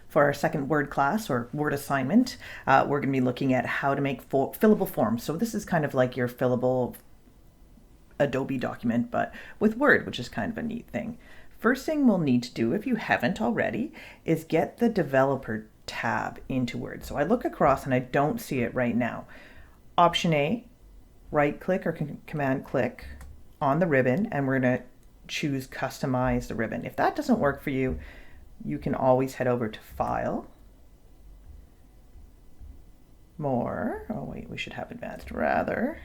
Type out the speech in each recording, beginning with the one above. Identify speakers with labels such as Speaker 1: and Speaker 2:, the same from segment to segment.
Speaker 1: For our second word class or word assignment, we're going to be looking at how to make fillable forms. So this is kind of like your fillable Adobe document, but with Word, which is kind of a neat thing. First thing we'll need to do, if you haven't already, is get the developer tab into Word. So I look across and I don't see it right now. Option A, right click or command click on the ribbon, and we're going to choose customize the ribbon. If that doesn't work for you, you can always head over to File, More. Oh wait, we should have Advanced rather.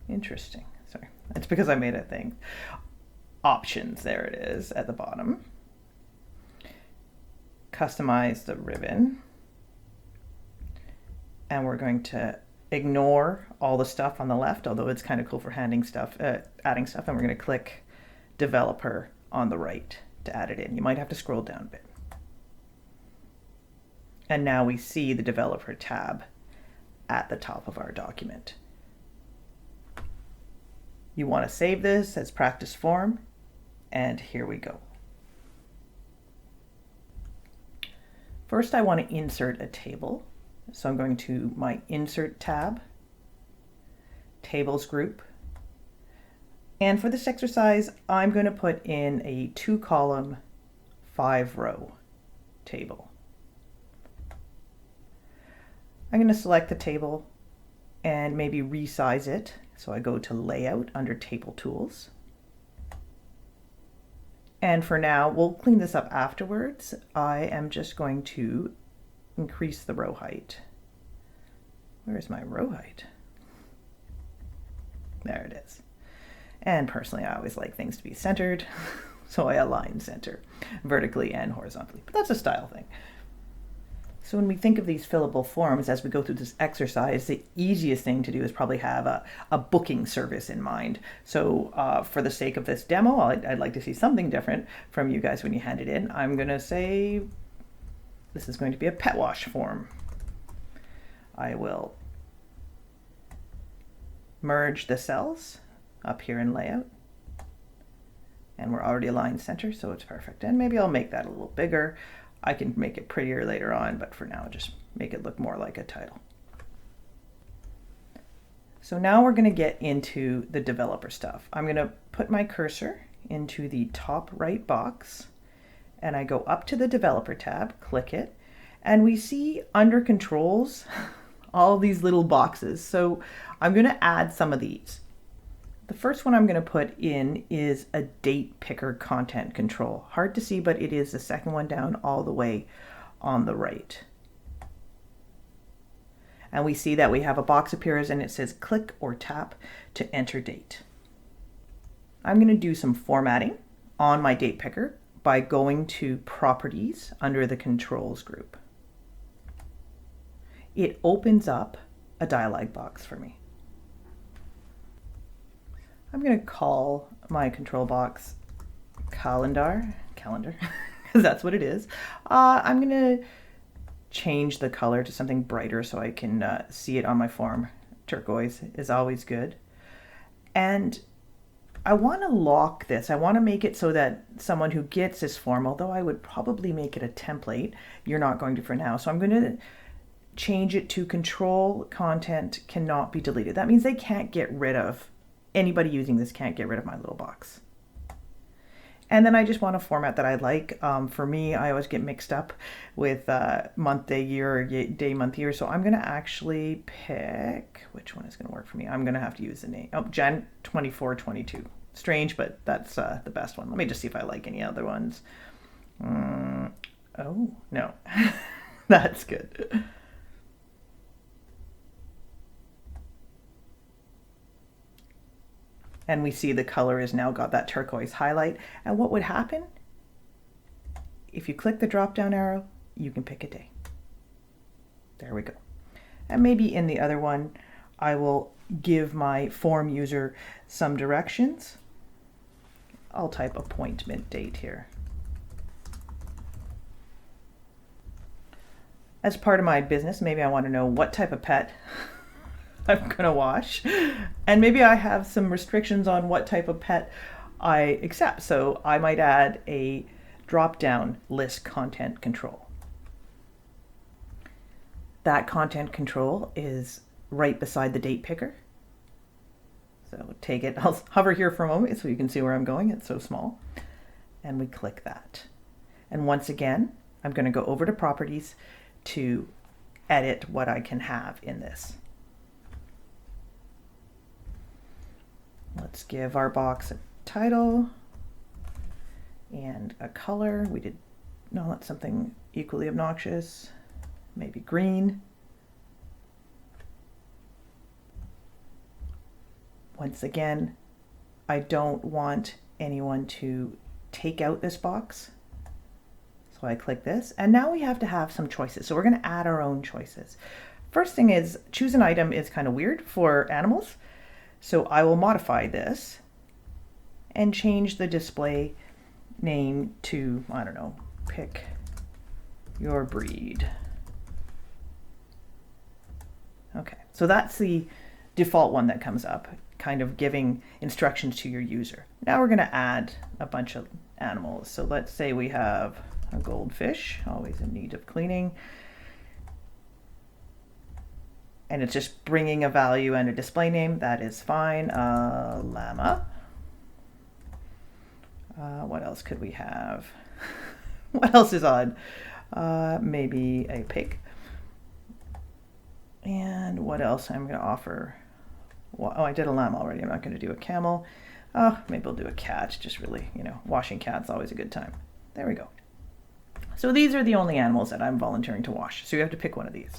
Speaker 1: Interesting. Sorry, it's because I made a thing. Options, there it is at the bottom. Customize the ribbon. And we're going to ignore all the stuff on the left, although it's kind of cool for adding stuff, and we're going to click Developer on the right to add it in. You might have to scroll down a bit. And now we see the Developer tab at the top of our document. You want to save this as practice form, and here we go. First, I want to insert a table. So I'm going to my Insert tab, Tables group. And for this exercise, I'm going to put in a 2-column, 5-row table. I'm going to select the table and maybe resize it. So I go to Layout under Table Tools. And for now, we'll clean this up afterwards. I am just going to increase the row height. Where's my row height? There it is. And personally, I always like things to be centered, so I align center vertically and horizontally. But that's a style thing. So when we think of these fillable forms as we go through this exercise, the easiest thing to do is probably have a booking service in mind. So for the sake of this demo, I'd like to see something different from you guys when you hand it in. I'm going to say this is going to be a pet wash form. I will merge the cells up here in Layout. And we're already aligned center, so it's perfect. And maybe I'll make that a little bigger. I can make it prettier later on, but for now, just make it look more like a title. So now we're going to get into the developer stuff. I'm going to put my cursor into the top right box, and I go up to the developer tab, click it, and we see under controls all these little boxes. So I'm going to add some of these. The first one I'm going to put in is a date picker content control. Hard to see, but it is the second one down all the way on the right. And we see that we have a box appears and it says click or tap to enter date. I'm going to do some formatting on my date picker by going to Properties under the Controls group. It opens up a dialog box for me. I'm going to call my control box calendar, because that's what it is. I'm going to change the color to something brighter so I can see it on my form. Turquoise is always good. And I want to lock this. I want to make it so that someone who gets this form, although I would probably make it a template, you're not going to for now. So I'm going to change it to control content cannot be deleted. That means they can't get rid of anybody using this can't get rid of my little box. And then I just want a format that I like. For me, I always get mixed up with month, day, year, or day, month, year. So I'm going to actually pick, which one is going to work for me? I'm going to have to use the name. Oh, Jan 2422. Strange, but that's the best one. Let me just see if I like any other ones. Oh, no. That's good. And we see the color has now got that turquoise highlight. And what would happen? If you click the drop-down arrow, you can pick a day. There we go. And maybe in the other one, I will give my form user some directions. I'll type appointment date here. As part of my business, maybe I want to know what type of pet I'm going to wash. And maybe I have some restrictions on what type of pet I accept. So I might add a drop-down list content control. that content control is right beside the date picker. So take it, I'll hover here for a moment so you can see where I'm going. It's so small. And we click that. And once again, I'm going to go over to properties to edit what I can have in this. Let's give our box a title and a color. No, that's something equally obnoxious. Maybe green. Once again, I don't want anyone to take out this box. So I click this, and now we have to have some choices. So we're going to add our own choices. First thing is, choose an item is kind of weird for animals. So I will modify this and change the display name to, I don't know, pick your breed. Okay, so that's the default one that comes up, kind of giving instructions to your user. Now we're going to add a bunch of animals. So let's say we have a goldfish, always in need of cleaning. And it's just bringing a value and a display name. That is fine. Llama. What else could we have? What else is odd? Maybe a pig. And what else I'm going to offer? Well, oh, I did a lamb already. I'm not going to do a camel. Oh, maybe I'll do a cat. Just really, washing cats always a good time. There we go. So these are the only animals that I'm volunteering to wash. So you have to pick one of these.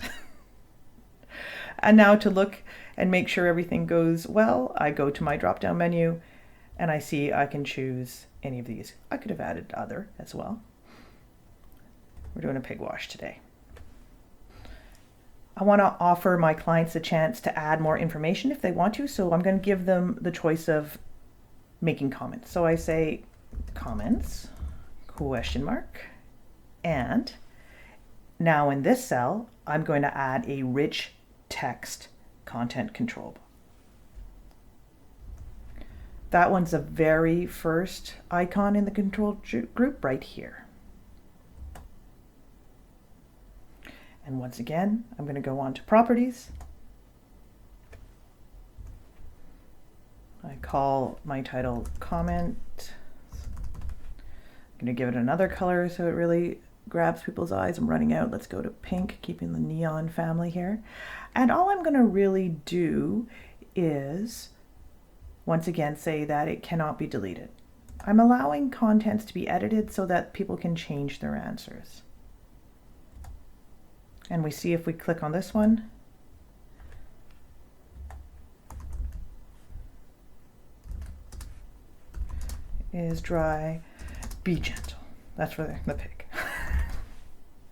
Speaker 1: And now to look and make sure everything goes well, I go to my drop-down menu and I see I can choose any of these. I could have added other as well. We're doing a pig wash today. I want to offer my clients a chance to add more information if they want to, so I'm going to give them the choice of making comments. So I say comments, ? And now in this cell, I'm going to add a rich text content control. That one's the very first icon in the control group right here. And once again, I'm going to go on to properties. I call my title comment. I'm going to give it another color so it really grabs people's eyes. I'm running out. Let's go to pink, keeping the neon family here. And all I'm going to really do is, once again, say that it cannot be deleted. I'm allowing contents to be edited so that people can change their answers. And we see if we click on this one, is dry, be gentle. That's for the pig.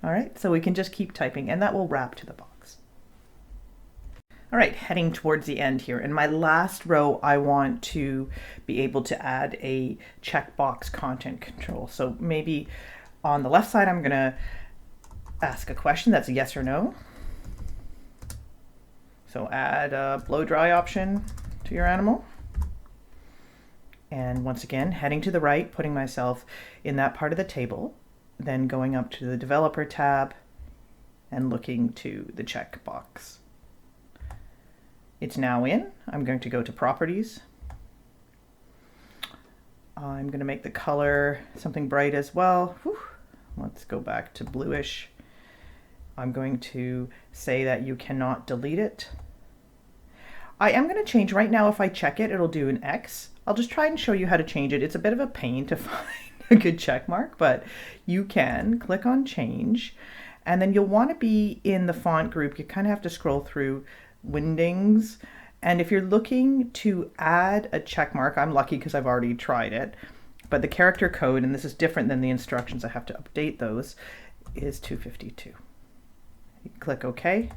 Speaker 1: All right, so we can just keep typing and that will wrap to the box. All right, heading towards the end here. In my last row, I want to be able to add a checkbox content control. So maybe on the left side, I'm gonna ask a question that's a yes or no. So add a blow dry option to your animal. And once again, heading to the right, putting myself in that part of the table, then going up to the developer tab and looking to the checkbox. It's now in. I'm going to go to properties. I'm going to make the color something bright as well. Whew. Let's go back to bluish. I'm going to say that you cannot delete it. I am going to change right now. If I check it, it'll do an X. I'll just try and show you how to change it. It's a bit of a pain to find a good check mark, but you can click on change and then you'll want to be in the font group. You kind of have to scroll through Windings. And if you're looking to add a check mark, I'm lucky because I've already tried it, but the character code, and this is different than the instructions, I have to update those, is 252. You click OK,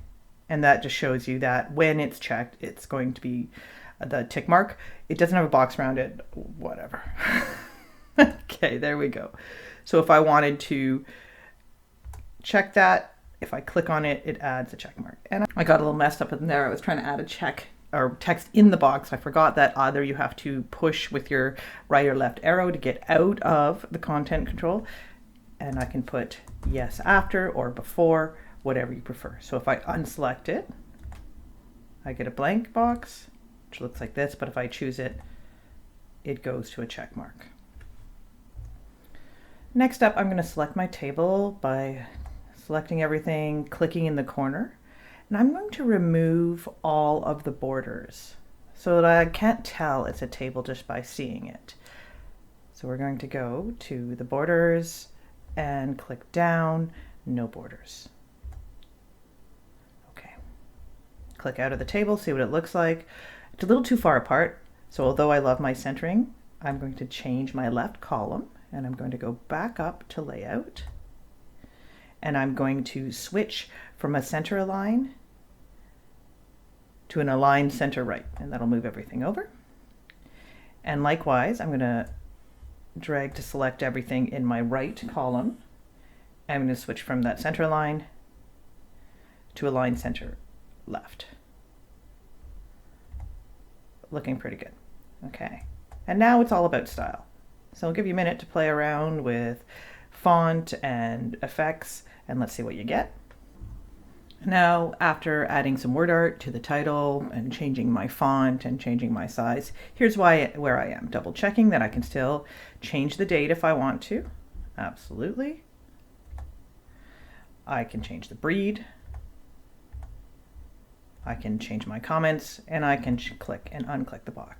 Speaker 1: and that just shows you that when it's checked, it's going to be the tick mark. It doesn't have a box around it, whatever. Okay, there we go. So if I wanted to check that, if I click on it, it adds a check mark. And I got a little messed up in there. I was trying to add a check or text in the box. I forgot that either you have to push with your right or left arrow to get out of the content control. And I can put yes after or before, whatever you prefer. So if I unselect it, I get a blank box, which looks like this, but if I choose it, it goes to a check mark. Next up, I'm going to select my table by selecting everything, clicking in the corner, and I'm going to remove all of the borders so that I can't tell it's a table just by seeing it. So we're going to go to the borders and click down, no borders. Okay, click out of the table, see what it looks like. It's a little too far apart, so although I love my centering, I'm going to change my left column, and I'm going to go back up to layout, and I'm going to switch from a center align to an align center right, and that'll move everything over. And likewise, I'm going to drag to select everything in my right column. I'm going to switch from that center line to align center left. Looking pretty good. Okay, and now it's all about style. So I'll give you a minute to play around with font and effects, and let's see what you get. Now, after adding some word art to the title and changing my font and changing my size, here's where I am. Double checking that I can still change the date if I want to. Absolutely. I can change the breed. I can change my comments, and I can click and unclick the box.